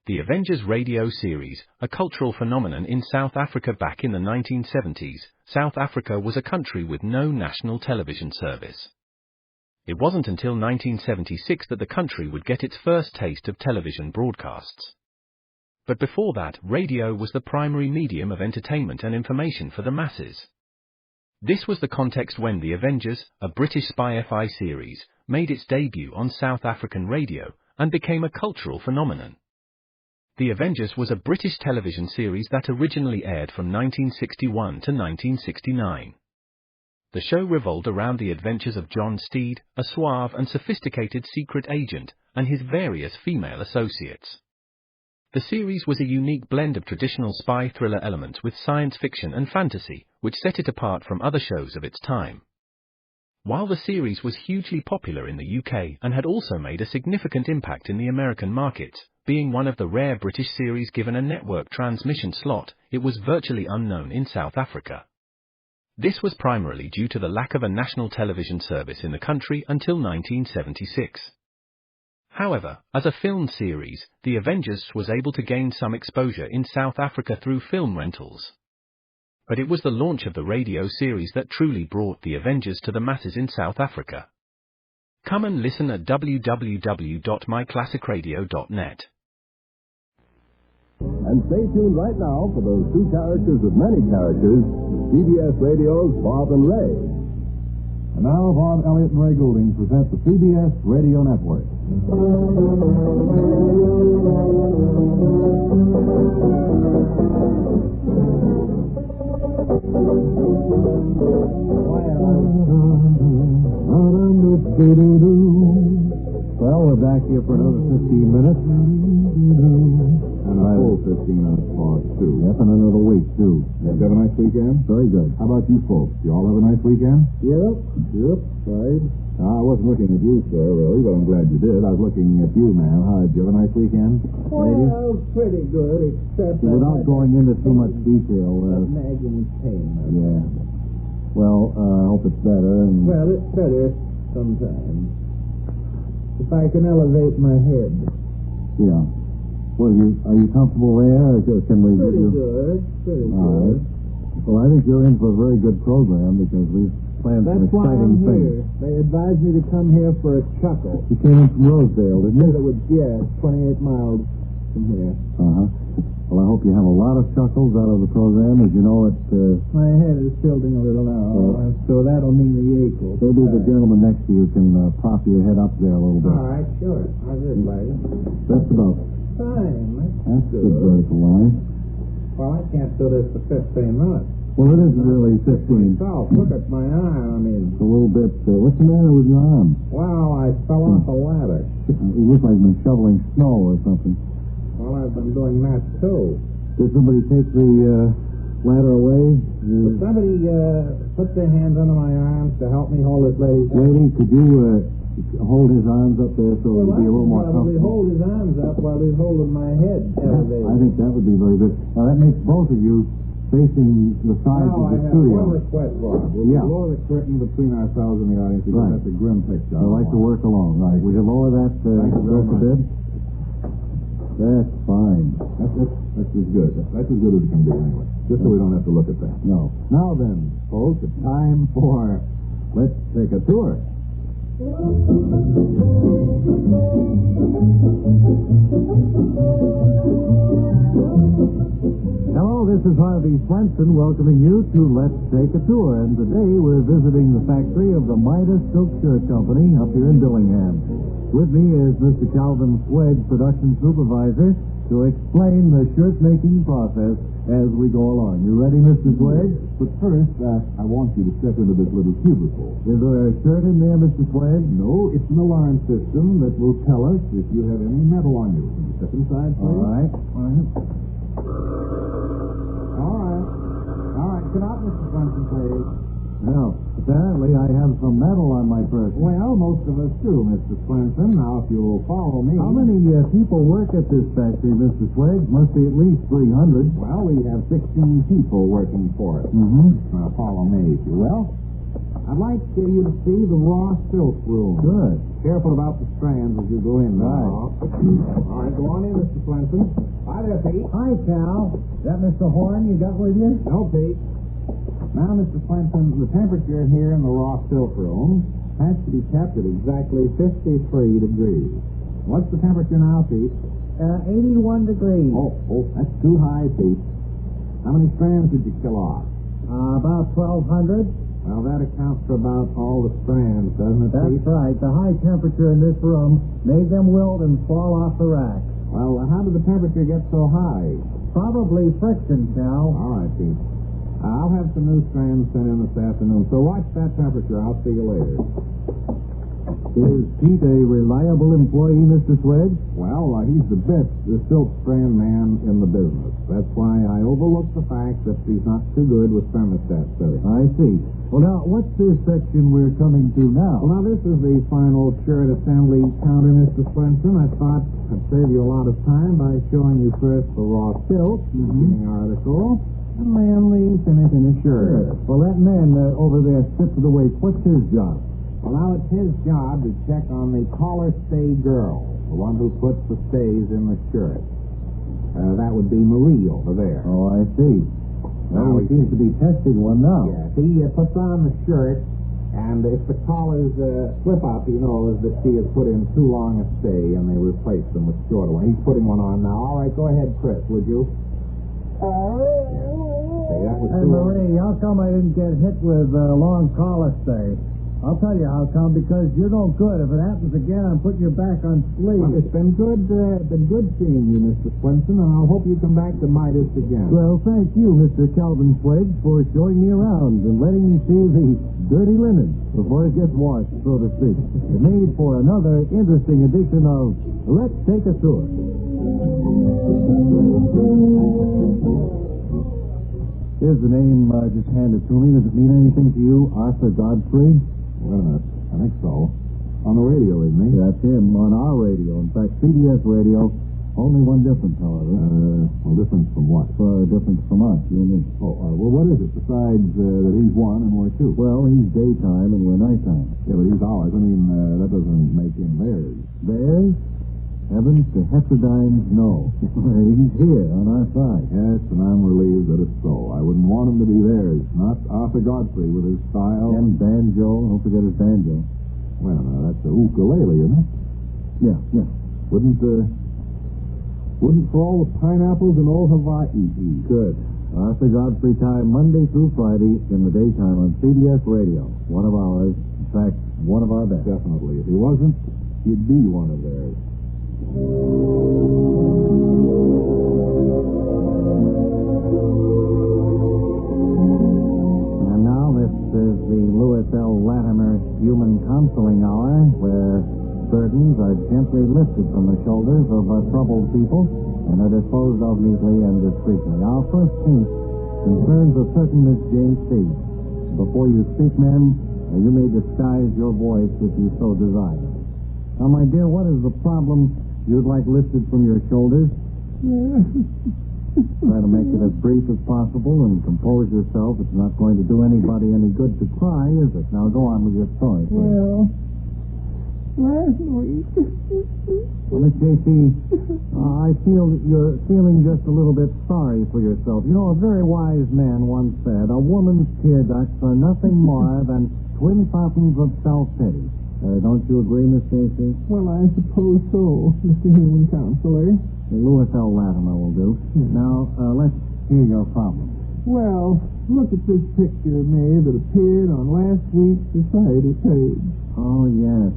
The Avengers radio series, a cultural phenomenon in South Africa back in the 1970s. South Africa was a country with no national television service. It wasn't until 1976 that the country would get its first taste of television broadcasts. But before that, radio was the primary medium of entertainment and information for the masses. This was the context when The Avengers, a British spy FI series, made its debut on South African radio and became a cultural phenomenon. The Avengers was a British television series that originally aired from 1961 to 1969. The show revolved around the adventures of John Steed, a suave and sophisticated secret agent, and his various female associates. The series was a unique blend of traditional spy thriller elements with science fiction and fantasy, which set it apart from other shows of its time. While the series was hugely popular in the UK and had also made a significant impact in the American markets, being one of the rare British series given a network transmission slot, it was virtually unknown in South Africa. This was primarily due to the lack of a national television service in the country until 1976. However, as a film series, The Avengers was able to gain some exposure in South Africa through film rentals. But it was the launch of the radio series that truly brought The Avengers to the masses in South Africa. Come and listen at www.myclassicradio.net. And stay tuned right now for those two characters of many characters, CBS Radio's Bob and Ray. And now Bob, Elliott, and Ray Goulding present the CBS Radio Network. Well, we're back here for another 15 minutes. And a full 15 minutes pause, too. Yes, and another week, too. Did you have a nice weekend? Very good. How about you folks? You all have a nice weekend? Yep, right. I wasn't looking at you, sir, really, but I'm glad you did. I was looking at you, ma'am. How did you have a nice weekend? Well, pretty good, except without going into too much detail. nagging pain. Yeah. Well, I hope it's better. And... Well, it's better sometimes. If I can elevate my head. Yeah. Well, are you comfortable there? Or can we Pretty get you... good. All right. Well, I think you're in for a very good program because we've planned some That's why exciting I'm things. here. They advised me to come here for a chuckle. You came in from Rosedale, didn't you? It was, 28 miles from here. Uh-huh. Well, I hope you have a lot of chuckles out of the program. As you know, My head is tilting a little now, so that'll mean the ache will. maybe the gentleman next to you can prop your head up there a little bit. All right, sure. How's this, lady? Just about. Fine. That's good, vertical line. Well, I can't do this for 15 minutes. Well, it isn't really 15. Myself. Look at my arm. It's a little bit... what's the matter with your arm? Wow, I fell off a ladder. You look like you've been shoveling snow or something. Well, I've been doing that, too. Did somebody take the ladder away? Would somebody put their hands under my arms to help me hold this lady's hand? Lady, could you hold his arms up there so it'll be a little more Probably comfortable? hold his arms up while he's holding my head elevated. I think that would be very good. Now, that makes both of you facing the sides of the I have studio. one request, Bob. Will you Lower the curtain between ourselves and the audience because Right. that's a grim picture. I like to work alone. Right. Would you lower that Thank you very just a much. bit? That's fine. That's as good. That's as good as it can be, anyway. Just so we don't have to look at that. No. Now then, folks, it's time for Let's Take a Tour. Hello, this is Harvey Swenson welcoming you to Let's Take a Tour. And today we're visiting the factory of the Midas Silk Shirt Company up here in Dillingham. With me is Mr. Calvin Swedge, production supervisor, to explain the shirt-making process as we go along. You ready, Mr. Swedge? But first, I want you to step into this little cubicle. Is there a shirt in there, Mr. Swedge? No, it's an alarm system that will tell us if you have any metal on you. Can you step inside, please? All right. All right. Sit out, Mr. Swenson, please. Now, apparently I have some metal on my person. Well, most of us do, Mr. Swenson. Now, if you'll follow me. How many people work at this factory, Mr. Swedge? Must be at least 300. Well, we have 16 people working for us. Mm-hmm. Now, follow me, if you will. I'd like you to see the raw silk room. Good. Careful about the strands as you go in now. All right, go on in, Mr. Swenson. Hi there, Pete. Hi, Cal. Is that Mr. Horn you got with you? No, Pete. Now, Mr. Swenson, the temperature here in the raw silk room has to be kept at exactly 53 degrees. What's the temperature now, Pete? 81 degrees. Oh, that's too high, Pete. How many strands did you kill off? About 1,200. Well, that accounts for about all the strands, doesn't it, That's Pete? right. The high temperature in this room made them wilt and fall off the rack. Well, how did the temperature get so high? Probably friction, Cal. All right, Pete. I'll have some new strands sent in this afternoon, so watch that temperature. I'll see you later. Is Pete a reliable employee, Mr. Swedge? Well, he's the best silk strand man in the business. That's why I overlook the fact that he's not too good with thermostat setting. I see. Well, now, what's this section we're coming to now? Well, now, this is the final shirt assembly counter, Mr. Swenson. I thought I'd save you a lot of time by showing you first the raw silk, the beginning article, and then the finish in the shirt. Sure. Well, that man over there stripped to the waist, what's his job? Well, now it's his job to check on the collar stay girl, the one who puts the stays in the shirt. That would be Marie over there. Oh, I see. Well, he seems to be testing one now. Yes, he puts on the shirt, and if the collars slip up, he knows that she has put in too long a stay, and they replace them with shorter one. He's putting one on now. All right, go ahead, Chris, would you? Say, that was Hey, too long. Marie, how come I didn't get hit with a long collar stay? I'll tell you how come, because you're no good. If it happens again, I'm putting you back on sleep. Well, it's been good seeing you, Mr. Swenson, and I hope you come back to Midas again. Well, thank you, Mr. Calvin Swedge, for showing me around and letting me see the dirty linen before it gets washed, so to speak. It made for another interesting edition of Let's Take a Tour. Here's the name just handed to me. Does it mean anything to you, Arthur Godfrey? Wait a minute. I think so. On the radio, isn't he? That's him, on our radio. In fact, CBS radio. Only one difference, however. Well, difference from what? Difference from us, you and me. Oh, well, what is it besides that he's one and we're two? Well, he's daytime and we're nighttime. Yeah, but he's ours. I mean, that doesn't make him theirs. Theirs? Heavens to Heterodynes, no. He's here on our side. Yes, and I'm relieved that it's so. I wouldn't want him to be theirs. Not Arthur Godfrey with his style. And banjo. Don't forget his banjo. Well, now, that's a ukulele, isn't it? Yeah. Wouldn't for all the pineapples in old Hawaii. Good. Arthur Godfrey time Monday through Friday in the daytime on CBS radio. One of ours. In fact, one of our best. Definitely. If he wasn't, he'd be one of theirs. And now this is the Louis L. Latimer Human Counseling Hour, where burdens are gently lifted from the shoulders of troubled people and are disposed of neatly and discreetly. Our first case concerns a certain Miss J.C. Before you speak, ma'am, you may disguise your voice if you so desire. Now, my dear, what is the problem you'd like lifted from your shoulders? Try to make it as brief as possible and compose yourself. It's not going to do anybody any good to cry, is it? Now, go on with your story, please. Well, last week. Well, Miss J.C., I feel that you're feeling just a little bit sorry for yourself. You know, a very wise man once said, a woman's tear ducts are nothing more than twin fountains of self-pity. Don't you agree, Miss J.C.? Well, I suppose so, Mr. Human Counselor. Louis L. Latimer will do. Now, let's hear your problem. Well, look at this picture of me that appeared on last week's society page. Oh, yes.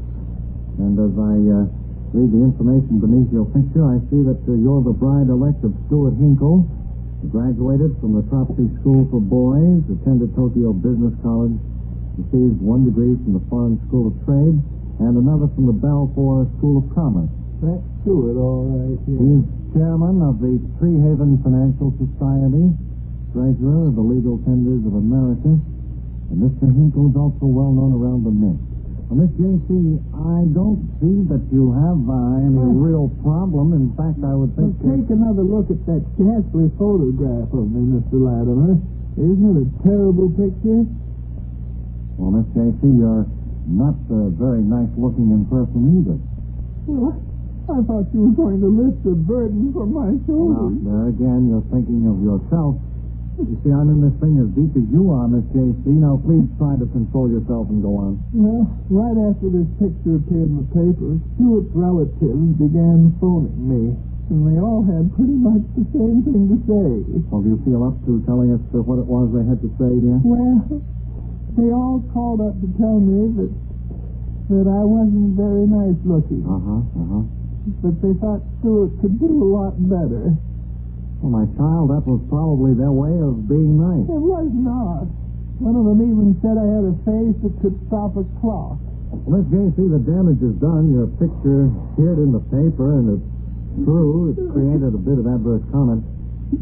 And as I read the information beneath your picture, I see that you're the bride-elect of Stuart Hinkle, graduated from the Tropsy School for Boys, attended Tokyo Business College, received 1 degree from the Foreign School of Trade, and another from the Balfour School of Commerce. That's Stuart, all right. Yeah. He's chairman of the Treehaven Financial Society, treasurer of the Legal Tenders of America, and Mr. Hinkle is also well known around the Mint. Well, Miss J.C., I don't see that you have any real problem. In fact, I would think... Well, take another look at that ghastly photograph of me, Mr. Latimer. Isn't it a terrible picture? Well, Miss J.C., you're not very nice looking in person either. Well, I thought you were going to lift the burden from my shoulders. Now, there again, you're thinking of yourself. You see, I'm in this thing as deep as you are, Miss J.C. Now, please try to control yourself and go on. Well, right after this picture appeared in the paper, Stuart's relatives began phoning me, and they all had pretty much the same thing to say. Well, do you feel up to telling us what it was they had to say, dear? Well, they all called up to tell me that I wasn't very nice looking. But they thought Stuart could do a lot better. Well, my child, that was probably their way of being nice. It was not. One of them even said I had a face that could stop a clock. Well, Miss J.C., the damage is done. Your picture appeared in the paper, and it's true. It created a bit of adverse comment.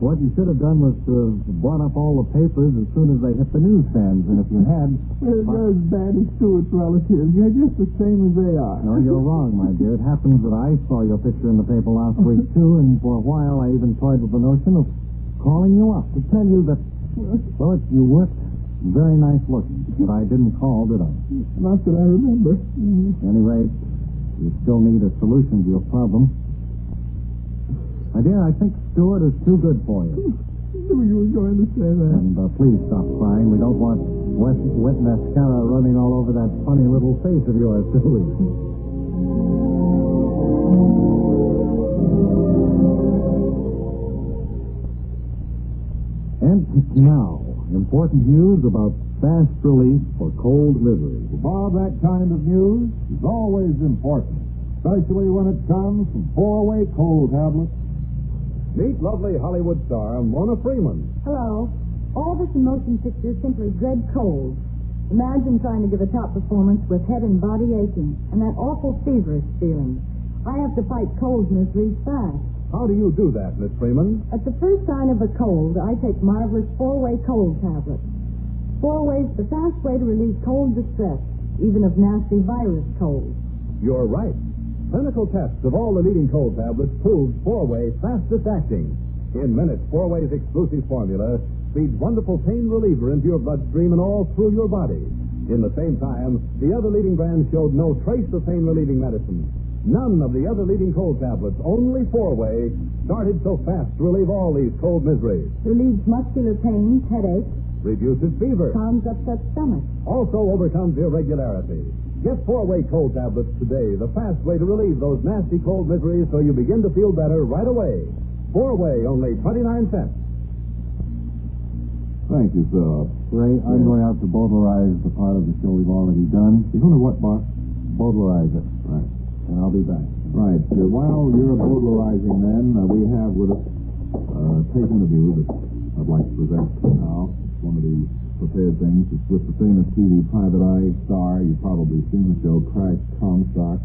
What you should have done was to have brought up all the papers as soon as they hit the newsstands, and if you had... Well, you're as bad as Stuart's relatives. You're just the same as they are. No, you're wrong, my dear. It happens that I saw your picture in the paper last week, too, and for a while I even toyed with the notion of calling you up to tell you that, well, you weren't very nice looking, but I didn't call, did I? Not that I remember. At any rate, you still need a solution to your problem. My dear, I think Stuart is too good for you. Knew you were going to say that. And please stop crying. We don't want wet mascara running all over that funny little face of yours, do we? And now, important news about fast relief for cold misery. Bob, that kind of news is always important, especially when it comes from 4-way cold tablets. Meet lovely Hollywood star Mona Freeman. Hello. All of us in motion pictures simply dread cold. Imagine trying to give a top performance with head and body aching and that awful feverish feeling. I have to fight cold miseries fast. How do you do that, Miss Freeman? At the first sign of a cold, I take marvelous 4-way cold tablets. 4-way's the fast way to relieve cold distress, even of nasty virus colds. You're right. Clinical tests of all the leading cold tablets proved 4-way fastest acting. In minutes, 4-way's exclusive formula feeds wonderful pain reliever into your bloodstream and all through your body. In the same time, the other leading brands showed no trace of pain-relieving medicine. None of the other leading cold tablets, only 4-way, started so fast to relieve all these cold miseries. Relieves muscular pains, headaches, Reduces fever. calms upset stomach. Also overcomes irregularity. Get 4-way cold tablets today, the fast way to relieve those nasty cold miseries so you begin to feel better right away. 4-way, only 29 cents. Thank you, sir. Ray, I'm going out to bowdlerize the part of the show we've already done. You're going to what, boss? Bowdlerize it. Right. And I'll be back. Right. While you're bowdlerizing, then, we have with us a tape interview that I'd like to present now. It's one of the prepared things. It's with the famous TV private eye star. You've probably seen the show, Crash Comstock.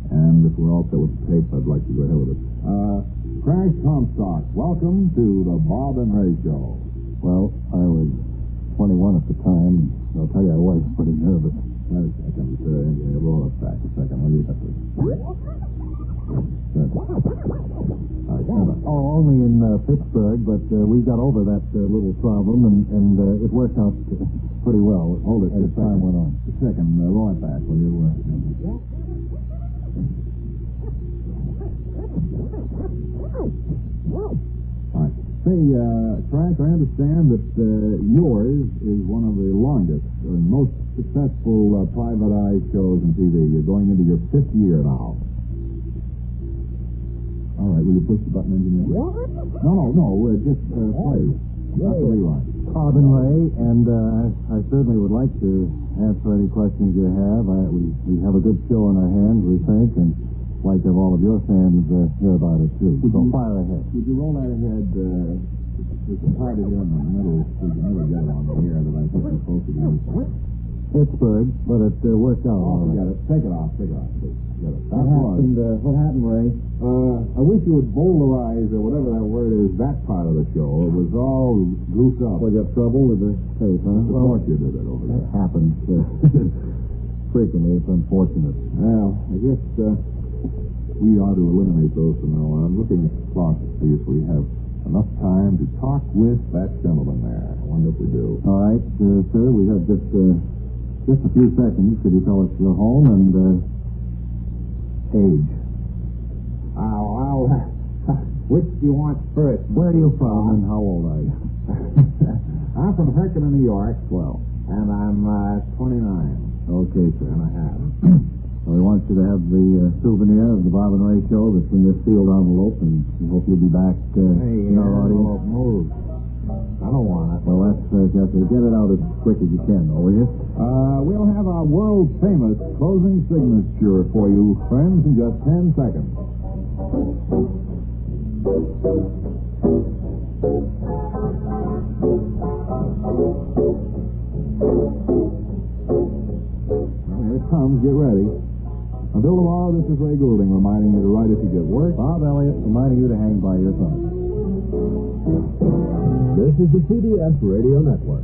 And if we're all set with the tape, I'd like to go ahead with it. Crash Comstock, welcome to the Bob and Ray Show. Well, I was 21 at the time. I'll tell you, I was pretty nervous. Wait a second. Roll us back a second, will you? Only in Pittsburgh, but we got over that little problem, and it worked out pretty well. Hold it as time went on. A second. Roll it back, will you? All right. Say, Crash, I understand that yours is one of the longest and most successful private eye shows on TV. You're going into your 5th year now. All right, will you push the button, engineer? No, just play. Not the rewind. Bob and Ray, and I certainly would like to answer any questions you have. We have a good show on our hands, we think, and like to have all of your fans hear about it, too. So fire ahead. Would you roll that ahead? There's a part of here in the middle. We can never get it on the air that I think we're supposed to do. Pittsburgh, but it worked out all right. Forget it. Take it off, please. Get it. What happened, Ray? I wish you would bowlerize, or whatever that word is, that part of the show. It was all goofed up. Well, you have trouble with the tape, huh? Of course you did it over there. It happens. Frequently, it's unfortunate. Well, I guess we ought to eliminate those from now on. I'm looking at the clock to see if we have enough time to talk with that gentleman there. I wonder if we do. All right, sir, we have just Just a few seconds. Could you tell us your home and age? Which do you want first? Where are you from and how old are you? I'm from Herkimer, New York. Swell. And I'm 29 Okay, sir. and a half. Well, we want you to have the souvenir of the Bob and Ray show that's in this sealed envelope, and we hope you'll be back in our audience. Move. I don't want it. Well, that's just get it out as quick as you can, will you? We'll have our world-famous closing signature for you, friends, in just 10 seconds. Well, here it comes. Get ready. Until tomorrow, this is Ray Goulding reminding you to write if you get work. Bob Elliott reminding you to hang by your thumb. This is the CBS Radio Network.